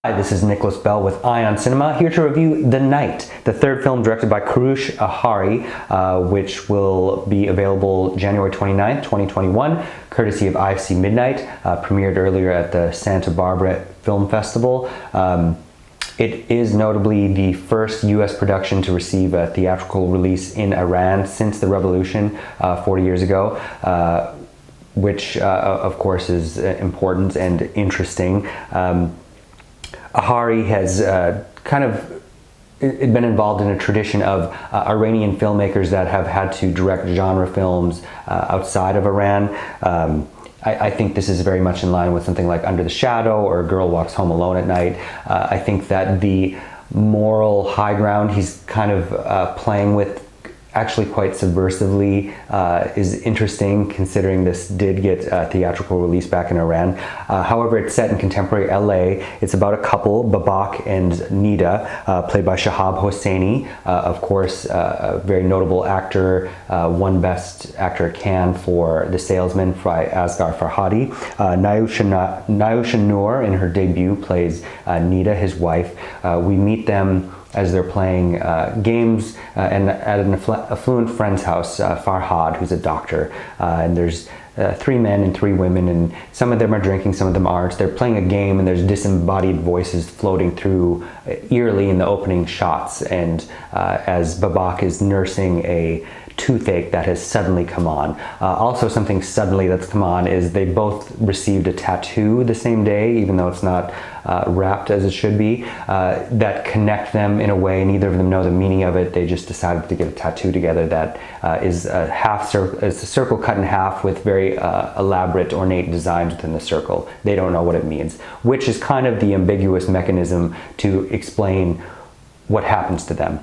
Hi, this is Nicholas Bell with IONCINEMA, here to review The Night, the third film directed by Kourosh Ahari, which will be available January 29th, 2021, courtesy of IFC Midnight, premiered earlier at the Santa Barbara Film Festival. It is notably the first US production to receive a theatrical release in Iran since the revolution 40 years ago, which of course is important and interesting. Ahari has been involved in a tradition of Iranian filmmakers that have had to direct genre films outside of Iran. I think this is very much in line with something like Under the Shadow or A Girl Walks Home Alone at Night. I think that the moral high ground he's kind of playing with actually quite subversively is interesting, considering this did get a theatrical release back in Iran. However, it's set in contemporary LA. It's about a couple, Babak and Nida, played by Shahab Hosseini, of course, a very notable actor, won Best Actor at Cannes for The Salesman by Asghar Farhadi. Niousha Noor, in her debut, plays Nida, his wife. We meet them as they're playing games and at an affluent friend's house, Farhad, who's a doctor. And there's 3 men and 3 women, and some of them are drinking, some of them aren't. They're playing a game, and there's disembodied voices floating through eerily in the opening shots. And as Babak is nursing a toothache that has suddenly come on. Also something suddenly that's come on is they both received a tattoo the same day, even though it's not wrapped as it should be, that connect them in a way. Neither of them know the meaning of it. They just decided to get a tattoo together that is a circle cut in half with very elaborate, ornate designs within the circle. They don't know what it means, which is kind of the ambiguous mechanism to explain what happens to them.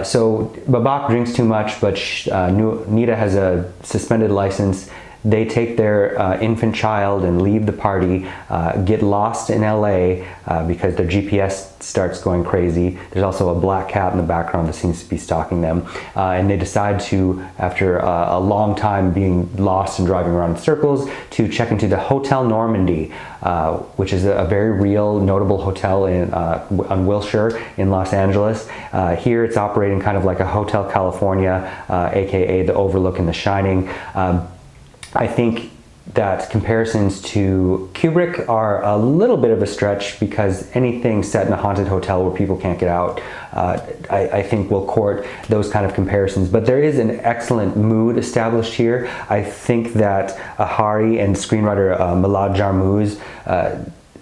So Babak drinks too much, but Nida has a suspended license. They take their infant child and leave the party, get lost in LA because their GPS starts going crazy. There's also a black cat in the background that seems to be stalking them. And they decide to, after a long time being lost and driving around in circles, to check into the Hotel Normandy, which is a very real, notable hotel on Wilshire in Los Angeles. Here it's operating kind of like a Hotel California, aka the Overlook in The Shining. I think that comparisons to Kubrick are a little bit of a stretch, because anything set in a haunted hotel where people can't get out, I think will court those kind of comparisons. But there is an excellent mood established here. I think that Ahari and screenwriter Milad Jarmooz,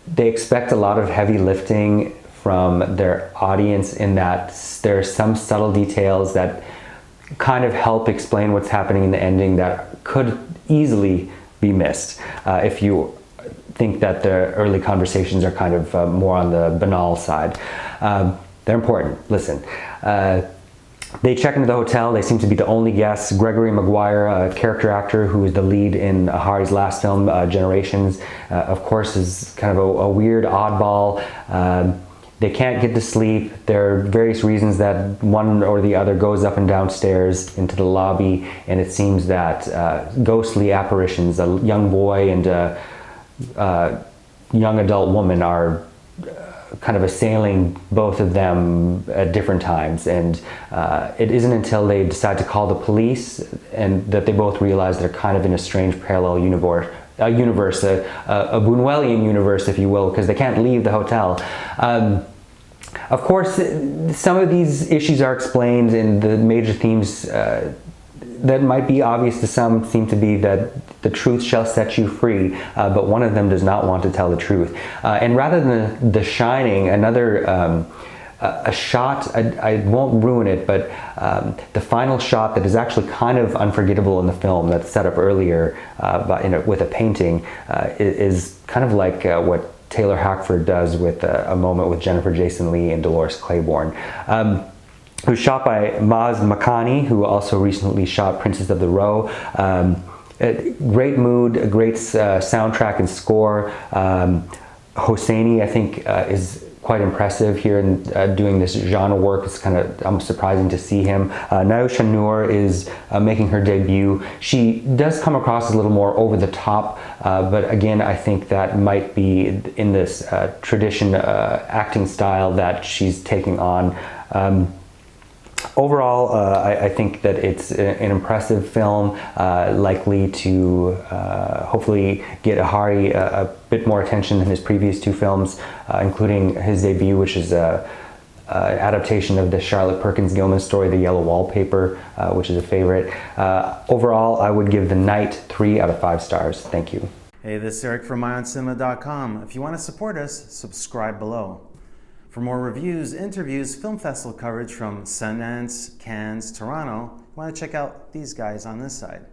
they expect a lot of heavy lifting from their audience, in that there are some subtle details that kind of help explain what's happening in the ending that could easily be missed if you think that the early conversations are kind of more on the banal side. They're important. Listen. They check into the hotel. They seem to be the only guests. Gregory Maguire, a character actor who is the lead in Ahari's last film, Generations, of course is kind of a weird oddball. They can't get to sleep. There are various reasons that one or the other goes up and down stairs into the lobby, and it seems that ghostly apparitions, a young boy and a young adult woman, are kind of assailing both of them at different times. And it isn't until they decide to call the police and that they both realize they're kind of in a strange parallel universe, a Buñuelian universe, if you will, because they can't leave the hotel. Of course, some of these issues are explained, and the major themes that might be obvious to some seem to be that the truth shall set you free, but one of them does not want to tell the truth. And rather than The Shining, another a shot, I won't ruin it, but the final shot that is actually kind of unforgettable in the film, that's set up earlier with a painting, is kind of like what Taylor Hackford does with a moment with Jennifer Jason Leigh and Dolores Claiborne. It was shot by Maz Makhan, who also recently shot Princess of the Row. A great mood, a great soundtrack and score. Hosseini, I think, is quite impressive here in doing this genre work. It's kind of almost surprising to see him. Niousha is making her debut. She does come across as a little more over the top, but again, I think that might be in this tradition acting style that she's taking on. Overall, I think that it's an impressive film, likely to hopefully get Ahari a bit more attention than his previous two films, including his debut, which is an adaptation of the Charlotte Perkins Gilman story, The Yellow Wallpaper, which is a favorite. Overall, I would give The Night 3 out of 5 stars. Thank you. Hey, this is Eric from IONCINEMA.com. If you want to support us, subscribe below. For more reviews, interviews, film festival coverage from Sundance, Cannes, Toronto, you want to check out these guys on this side.